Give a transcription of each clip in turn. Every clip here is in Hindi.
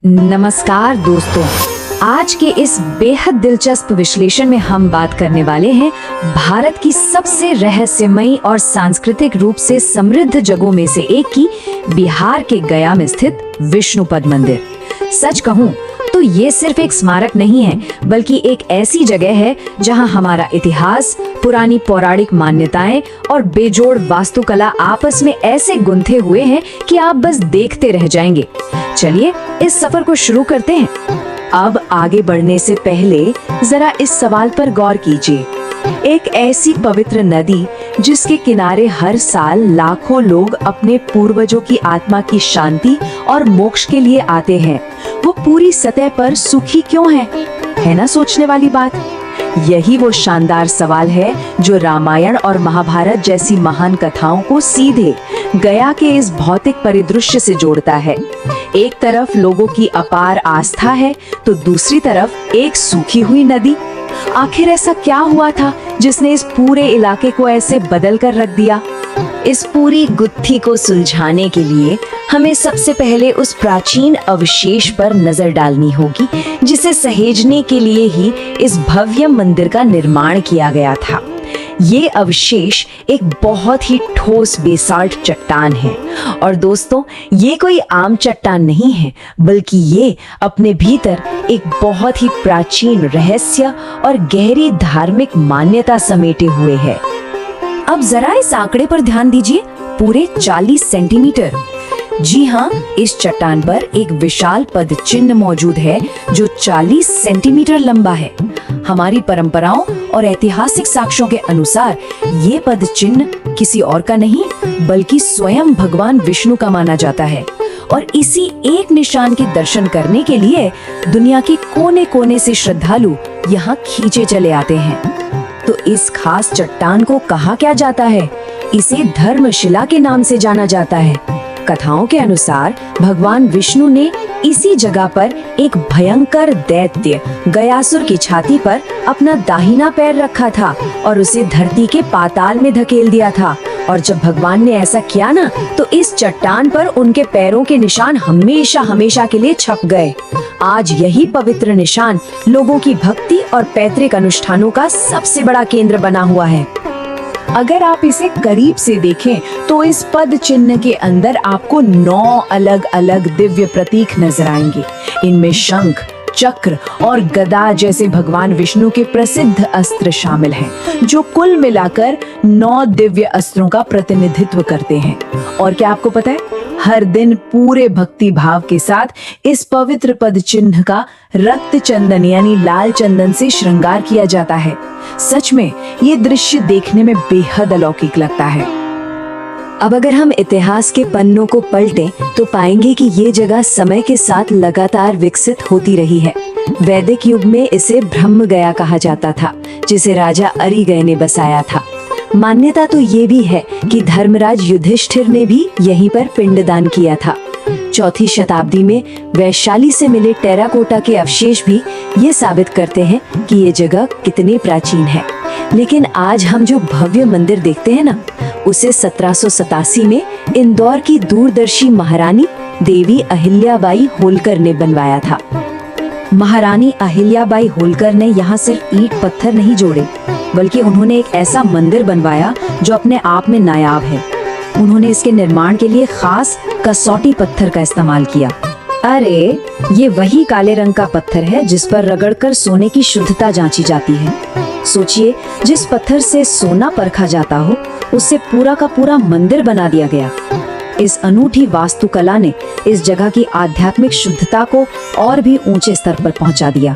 नमस्कार दोस्तों, आज के इस बेहद दिलचस्प विश्लेषण में हम बात करने वाले हैं भारत की सबसे रहस्यमयी और सांस्कृतिक रूप से समृद्ध जगहों में से एक की बिहार के गया में स्थित विष्णुपद मंदिर। सच कहूँ तो ये सिर्फ एक स्मारक नहीं है, बल्कि एक ऐसी जगह है जहां हमारा इतिहास, पुरानी पौराणिक मान्यताएं और बेजोड़ वास्तुकला आपस में ऐसे गुंथे हुए हैं कि आप बस देखते रह जाएंगे। चलिए इस सफर को शुरू करते हैं। अब आगे बढ़ने से पहले जरा इस सवाल पर गौर कीजिए। एक ऐसी पवित्र नदी जिसके किनारे हर साल लाखों लोग अपने पूर्वजों की आत्मा की शांति और मोक्ष के लिए आते हैं, वो पूरी सतह पर सूखी क्यों है ना सोचने वाली बात। यही वो शानदार सवाल है जो रामायण और महाभारत जैसी महान कथाओं को सीधे गया के इस भौतिक परिदृश्य से जोड़ता है। एक तरफ लोगों की अपार आस्था है तो दूसरी तरफ एक सूखी हुई नदी। आखिर ऐसा क्या हुआ था जिसने इस पूरे इलाके को ऐसे बदल कर रख दिया? इस पूरी गुत्थी को सुलझाने के लिए हमें सबसे पहले उस प्राचीन अवशेष पर नजर डालनी होगी जिसे सहेजने के लिए ही इस भव्य मंदिर का निर्माण किया गया था। ये अवशेष एक बहुत ही ठोस बेसाल्ट चट्टान है और दोस्तों, ये कोई आम चट्टान नहीं है, बल्कि ये अपने भीतर एक बहुत ही प्राचीन रहस्य और गहरी धार्मिक मान्यता समेटे हुए है। अब जरा इस आंकड़े पर ध्यान दीजिए, पूरे 40 सेंटीमीटर। जी हाँ, इस चट्टान पर एक विशाल पद चिन्ह मौजूद है जो 40 सेंटीमीटर लंबा है। हमारी परंपराओं और ऐतिहासिक साक्ष्यों के अनुसार ये पद चिन्ह किसी और का नहीं बल्कि स्वयं भगवान विष्णु का माना जाता है और इसी एक निशान के दर्शन करने के लिए दुनिया के कोने कोने से श्रद्धालु यहाँ खींचे चले आते हैं। तो इस खास चट्टान को कहा क्या जाता है? इसे धर्मशिला के नाम से जाना जाता है। कथाओं के अनुसार भगवान विष्णु ने इसी जगह पर एक भयंकर दैत्य गयासुर की छाती पर अपना दाहिना पैर रखा था और उसे धरती के पाताल में धकेल दिया था। और जब भगवान ने ऐसा किया ना, तो इस चट्टान पर उनके पैरों के निशान हमेशा हमेशा के लिए छप गए। आज यही पवित्र निशान लोगों की भक्ति और पैतृक अनुष्ठानों का सबसे बड़ा केंद्र बना हुआ है। अगर आप इसे करीब से देखें तो इस पद चिन्ह के अंदर आपको 9 अलग अलग दिव्य प्रतीक नजर आएंगे। इनमें शंख, चक्र और गदा जैसे भगवान विष्णु के प्रसिद्ध अस्त्र शामिल हैं, जो कुल मिलाकर 9 दिव्य अस्त्रों का प्रतिनिधित्व करते हैं। और क्या आपको पता है, हर दिन पूरे भक्ति भाव के साथ इस पवित्र पद चिन्ह का रक्त चंदन यानी लाल चंदन से श्रृंगार किया जाता है। सच में ये दृश्य देखने में बेहद अलौकिक लगता है। अब अगर हम इतिहास के पन्नों को पलटें तो पाएंगे कि ये जगह समय के साथ लगातार विकसित होती रही है। वैदिक युग में इसे ब्रह्मगया कहा जाता था, जिसे राजा अरिगय ने बसाया था। मान्यता तो ये भी है कि धर्मराज युधिष्ठिर ने भी यहीं पर पिंडदान किया था। 4वीं शताब्दी में वैशाली से मिले टेराकोटा के अवशेष भी ये साबित करते हैं कि ये जगह कितनी प्राचीन है। लेकिन आज हम जो भव्य मंदिर देखते हैं ना, उसे 1787 में इंदौर की दूरदर्शी महारानी देवी अहिल्याबाई होलकर ने बनवाया था। महारानी अहिल्याबाई होलकर ने यहाँ सिर्फ ईंट पत्थर नहीं जोड़े, बल्कि उन्होंने एक ऐसा मंदिर बनवाया जो अपने आप में नायाब है। उन्होंने इसके निर्माण के लिए खास कसौटी पत्थर का इस्तेमाल किया। अरे, ये वही काले रंग का पत्थर है जिस पर रगड़कर सोने की शुद्धता जांची जाती है। सोचिए, जिस पत्थर से सोना परखा जाता हो, उससे पूरा का पूरा मंदिर बना दिया गया। इस अनूठी वास्तुकला ने इस जगह की आध्यात्मिक शुद्धता को और भी ऊंचे स्तर पर पहुंचा दिया।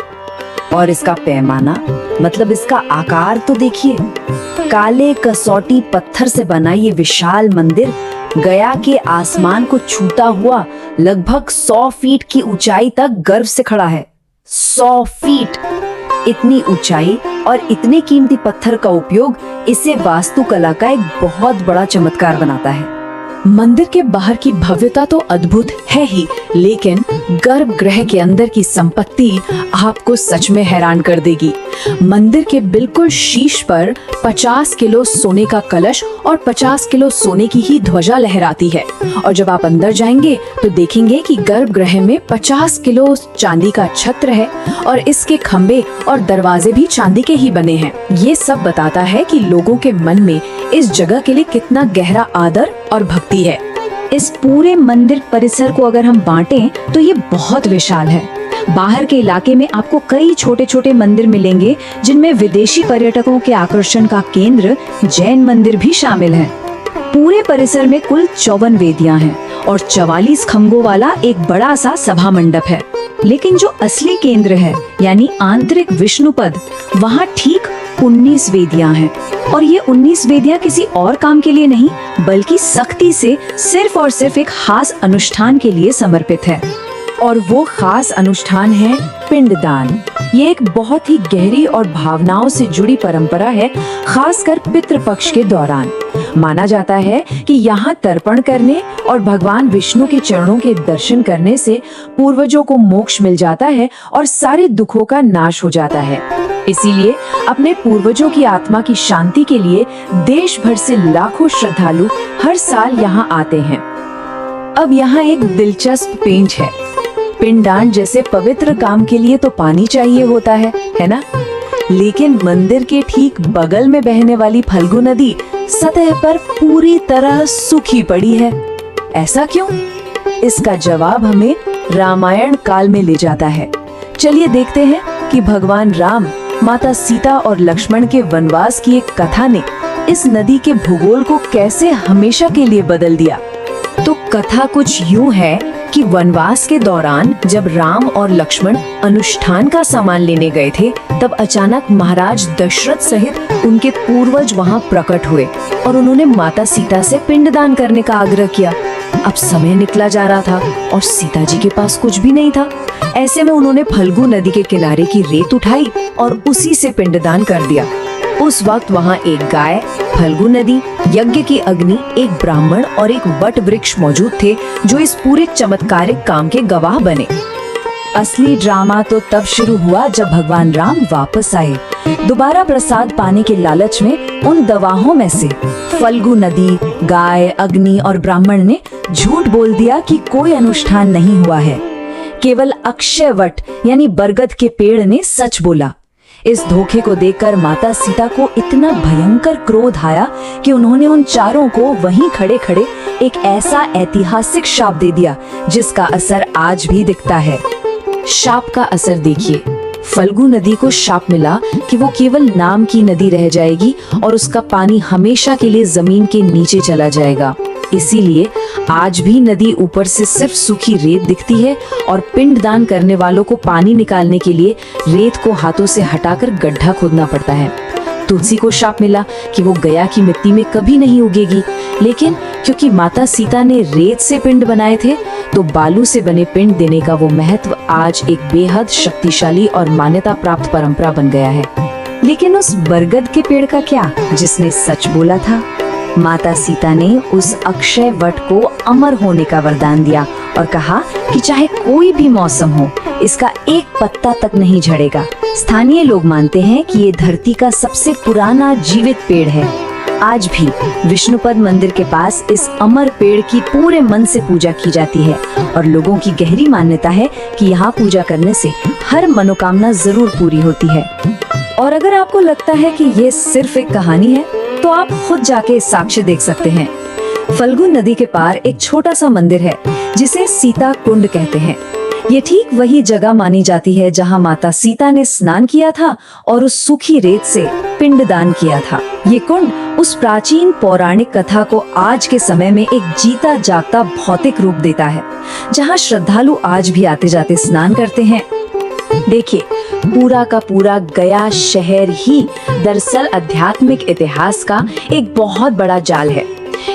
और इसका पैमाना, मतलब इसका आकार तो देखिए। काले कसौटी पत्थर से बना ये विशाल मंदिर गया के आसमान को छूता हुआ लगभग 100 फीट की ऊंचाई तक गर्व से खड़ा है। 100 फीट! इतनी ऊंचाई और इतने कीमती पत्थर का उपयोग इसे वास्तुकला का एक बहुत बड़ा चमत्कार बनाता है। मंदिर के बाहर की भव्यता तो अद्भुत है ही, लेकिन गर्भगृह के अंदर की संपत्ति आपको सच में हैरान कर देगी। मंदिर के बिल्कुल शीर्ष पर 50 किलो सोने का कलश और 50 किलो सोने की ही ध्वजा लहराती है। और जब आप अंदर जाएंगे तो देखेंगे कि गर्भगृह में 50 किलो चांदी का छत्र है और इसके खंबे और दरवाजे भी चांदी के ही बने हैं। ये सब बताता है कि लोगों के मन में इस जगह के लिए कितना गहरा आदर और भक्ति है। इस पूरे मंदिर परिसर को अगर हम बांटें तो ये बहुत विशाल है। बाहर के इलाके में आपको कई छोटे छोटे मंदिर मिलेंगे जिनमें विदेशी पर्यटकों के आकर्षण का केंद्र जैन मंदिर भी शामिल है। पूरे परिसर में कुल 54 वेदियां हैं और 44 खम्भों वाला एक बड़ा सा सभा मंडप है। लेकिन जो असली केंद्र है यानी आंतरिक विष्णुपद, वहाँ ठीक 19 वेदियां हैं। और ये 19 वेदियां किसी और काम के लिए नहीं बल्कि सख्ती से सिर्फ और सिर्फ एक खास अनुष्ठान के लिए समर्पित है। और वो खास अनुष्ठान है पिंडदान। ये एक बहुत ही गहरी और भावनाओं से जुड़ी परंपरा है, खासकर पितृपक्ष के दौरान। माना जाता है कि यहाँ तर्पण करने और भगवान विष्णु के चरणों के दर्शन करने से पूर्वजों को मोक्ष मिल जाता है और सारे दुखों का नाश हो जाता है। इसीलिए अपने पूर्वजों की आत्मा की शांति के लिए देश भर से लाखों श्रद्धालु हर साल यहाँ आते हैं। अब यहाँ एक दिलचस्प पेंच है। पिंडदान जैसे पवित्र काम के लिए तो पानी चाहिए होता है ना? लेकिन मंदिर के ठीक बगल में बहने वाली फल्गु नदी सतह पर पूरी तरह सूखी पड़ी है। ऐसा क्यों? इसका जवाब हमें रामायण काल में ले जाता है। चलिए देखते हैं कि भगवान राम, माता सीता और लक्ष्मण के वनवास की एक कथा ने इस नदी के भूगोल को कैसे हमेशा के लिए बदल दिया। तो कथा कुछ यूं है कि वनवास के दौरान जब राम और लक्ष्मण अनुष्ठान का सामान लेने गए थे, तब अचानक महाराज दशरथ सहित उनके पूर्वज वहां प्रकट हुए और उन्होंने माता सीता से पिंडदान करने का आग्रह किया। अब समय निकला जा रहा था और सीता जी के पास कुछ भी नहीं था। ऐसे में उन्होंने फल्गु नदी के किनारे की रेत उठाई और उसी से पिंडदान कर दिया। उस वक्त वहाँ एक गाय, फल्गु नदी, यज्ञ की अग्नि, एक ब्राह्मण और एक वट वृक्ष मौजूद थे जो इस पूरे चमत्कारिक काम के गवाह बने। असली ड्रामा तो तब शुरू हुआ जब भगवान राम वापस आए। दोबारा प्रसाद पाने के लालच में उन गवाहों में से फल्गु नदी, गाय, अग्नि और ब्राह्मण ने झूठ बोल दिया कि कोई अनुष्ठान नहीं हुआ है। केवल अक्षय वट यानी बरगद के पेड़ ने सच बोला। इस धोखे को देखकर माता सीता को इतना भयंकर क्रोध आया कि उन्होंने उन चारों को वहीं खड़े खड़े एक ऐसा ऐतिहासिक शाप दे दिया जिसका असर आज भी दिखता है। शाप का असर देखिए। फल्गु नदी को शाप मिला कि वो केवल नाम की नदी रह जाएगी और उसका पानी हमेशा के लिए जमीन के नीचे चला जाएगा। इसीलिए आज भी नदी ऊपर से सिर्फ सूखी रेत दिखती है और पिंडदान करने वालों को पानी निकालने के लिए रेत को हाथों से हटाकर गड्ढा खोदना पड़ता है। तुलसी को शाप मिला कि वो गया की मिट्टी में कभी नहीं उगेगी, लेकिन क्योंकि माता सीता ने रेत से पिंड बनाए थे तो बालू से बने पिंड देने का वो महत्व आज एक बेहद शक्तिशाली और मान्यता प्राप्त परंपरा बन गया है। लेकिन उस बरगद के पेड़ का क्या, जिसने सच बोला था? माता सीता ने उस अक्षय वट को अमर होने का वरदान दिया और कहा कि चाहे कोई भी मौसम हो, इसका एक पत्ता तक नहीं झड़ेगा। स्थानीय लोग मानते हैं कि ये धरती का सबसे पुराना जीवित पेड़ है। आज भी विष्णुपद मंदिर के पास इस अमर पेड़ की पूरे मन से पूजा की जाती है और लोगों की गहरी मान्यता है कि यहाँ पूजा करने से हर मनोकामना जरूर पूरी होती है। और अगर आपको लगता है कि ये सिर्फ एक कहानी है तो आप खुद जाके साक्ष्य देख सकते हैं। फल्गु नदी के पार एक छोटा सा मंदिर है जिसे सीता कुंड कहते हैं। ये ठीक वही जगह मानी जाती है जहाँ माता सीता ने स्नान किया था और उस सूखी रेत से पिंडदान किया था। ये कुंड उस प्राचीन पौराणिक कथा को आज के समय में एक जीता जागता भौतिक रूप देता है, जहाँ श्रद्धालु आज भी आते जाते स्नान करते हैं। देखिए, पूरा का पूरा गया शहर ही दरअसल आध्यात्मिक इतिहास का एक बहुत बड़ा जाल है।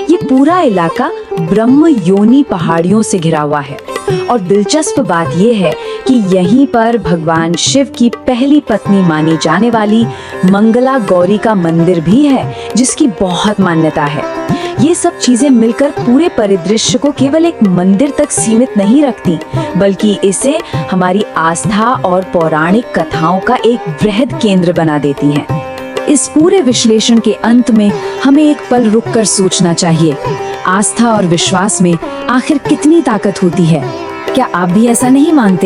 ये पूरा इलाका ब्रह्म योनि पहाड़ियों से घिरा हुआ है और दिलचस्प बात यह है कि यहीं पर भगवान शिव की पहली पत्नी मानी जाने वाली मंगला गौरी का मंदिर भी है, जिसकी बहुत मान्यता है। ये सब चीजें मिलकर पूरे परिदृश्य को केवल एक मंदिर तक सीमित नहीं रखती, बल्कि इसे हमारी आस्था और पौराणिक कथाओं का एक वृहद केंद्र बना देती हैं। इस पूरे विश्लेषण के अंत में हमें एक पल रुककर सोचना चाहिए, आस्था और विश्वास में आखिर कितनी ताकत होती है। क्या आप भी ऐसा नहीं मानते?